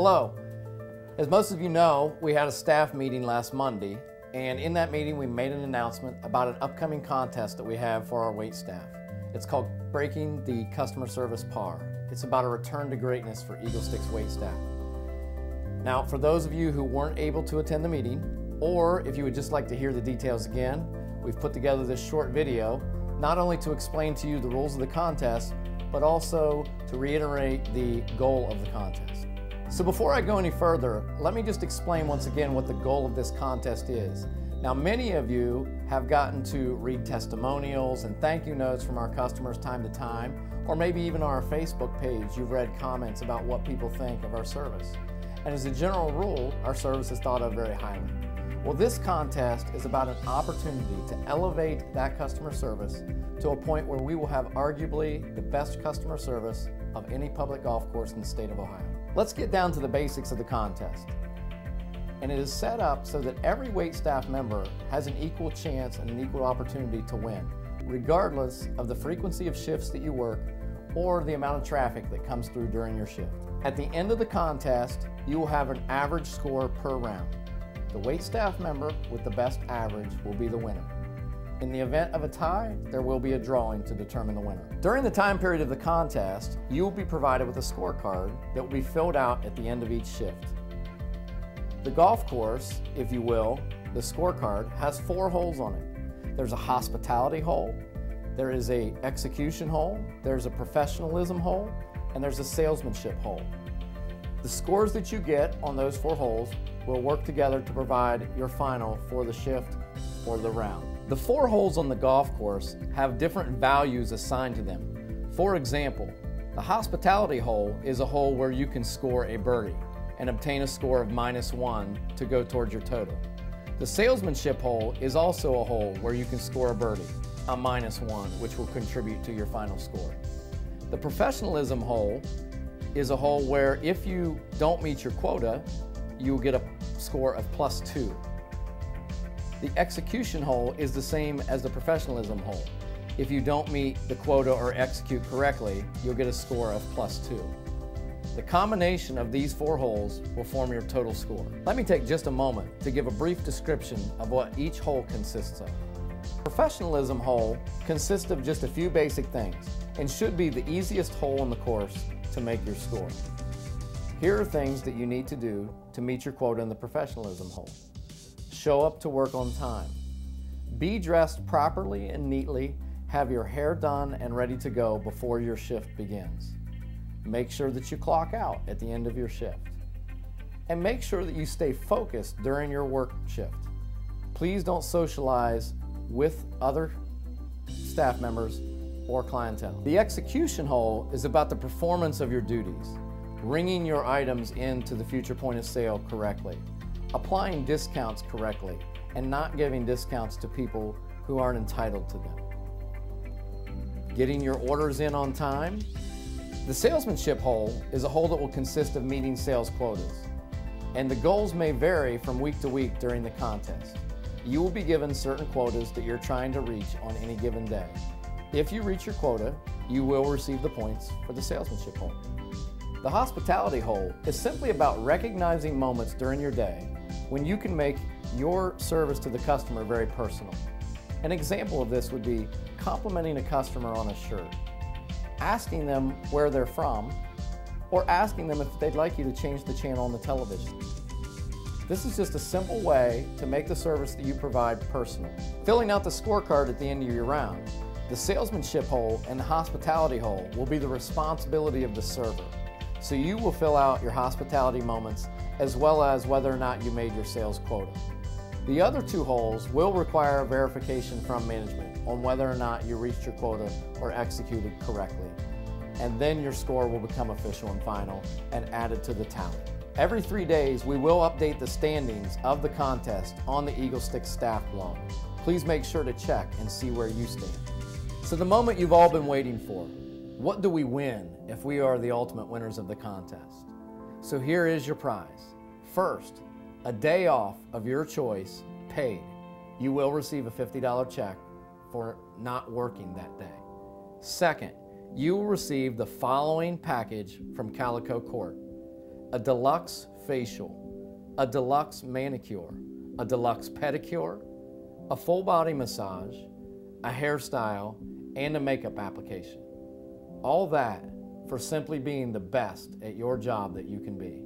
Hello. As most of you know, we had a staff meeting last Monday, and in that meeting we made an announcement about an upcoming contest that we have for our wait staff. It's called Breaking the Customer Service Par. It's about a return to greatness for Eagle Sticks wait staff. Now, for those of you who weren't able to attend the meeting, or if you would just like to hear the details again, we've put together this short video, not only to explain to you the rules of the contest, but also to reiterate the goal of the contest. So before I go any further, let me just explain once again what the goal of this contest is. Now, many of you have gotten to read testimonials and thank you notes from our customers time to time, or maybe even on our Facebook page, you've read comments about what people think of our service. And as a general rule, our service is thought of very highly. Well, this contest is about an opportunity to elevate that customer service to a point where we will have arguably the best customer service of any public golf course in the state of Ohio. Let's get down to the basics of the contest. And it is set up so that every wait staff member has an equal chance and an equal opportunity to win, regardless of the frequency of shifts that you work or the amount of traffic that comes through during your shift. At the end of the contest, you will have an average score per round. The wait staff member with the best average will be the winner. In the event of a tie, there will be a drawing to determine the winner. During the time period of the contest, you will be provided with a scorecard that will be filled out at the end of each shift. The golf course, if you will, the scorecard, has 4 holes on it. There's a hospitality hole, there is an execution hole, there's a professionalism hole, and there's a salesmanship hole. The scores that you get on those 4 holes will work together to provide your final for the shift or the round. The 4 holes on the golf course have different values assigned to them. For example, the hospitality hole is a hole where you can score a birdie and obtain a score of -1 to go towards your total. The salesmanship hole is also a hole where you can score a birdie, a -1, which will contribute to your final score. The professionalism hole is a hole where if you don't meet your quota, you will get a score of +2. The execution hole is the same as the professionalism hole. If you don't meet the quota or execute correctly, you'll get a score of +2. The combination of these 4 holes will form your total score. Let me take just a moment to give a brief description of what each hole consists of. Professionalism hole consists of just a few basic things and should be the easiest hole on the course to make your score. Here are things that you need to do to meet your quota in the professionalism hole. Show up to work on time. Be dressed properly and neatly. Have your hair done and ready to go before your shift begins. Make sure that you clock out at the end of your shift. And make sure that you stay focused during your work shift. Please don't socialize with other staff members or clientele. The execution hole is about the performance of your duties, bringing your items into the future point of sale correctly, applying discounts correctly, and not giving discounts to people who aren't entitled to them. Getting your orders in on time. The salesmanship hole is a hole that will consist of meeting sales quotas, and the goals may vary from week to week during the contest. You will be given certain quotas that you're trying to reach on any given day. If you reach your quota, you will receive the points for the salesmanship hole. The hospitality hole is simply about recognizing moments during your day when you can make your service to the customer very personal. An example of this would be complimenting a customer on a shirt, asking them where they're from, or asking them if they'd like you to change the channel on the television. This is just a simple way to make the service that you provide personal. Filling out the scorecard at the end of your round. The salesmanship hole and the hospitality hole will be the responsibility of the server. So you will fill out your hospitality moments as well as whether or not you made your sales quota. The other 2 holes will require verification from management on whether or not you reached your quota or executed correctly. And then your score will become official and final and added to the tally. Every 3 days, we will update the standings of the contest on the Eagle Sticks staff blog. Please make sure to check and see where you stand. So the moment you've all been waiting for. What do we win if we are the ultimate winners of the contest? So here is your prize. First, a day off of your choice, paid. You will receive a $50 check for not working that day. Second, you will receive the following package from Calico Court: a deluxe facial, a deluxe manicure, a deluxe pedicure, a full body massage, a hairstyle, and a makeup application. All that for simply being the best at your job that you can be.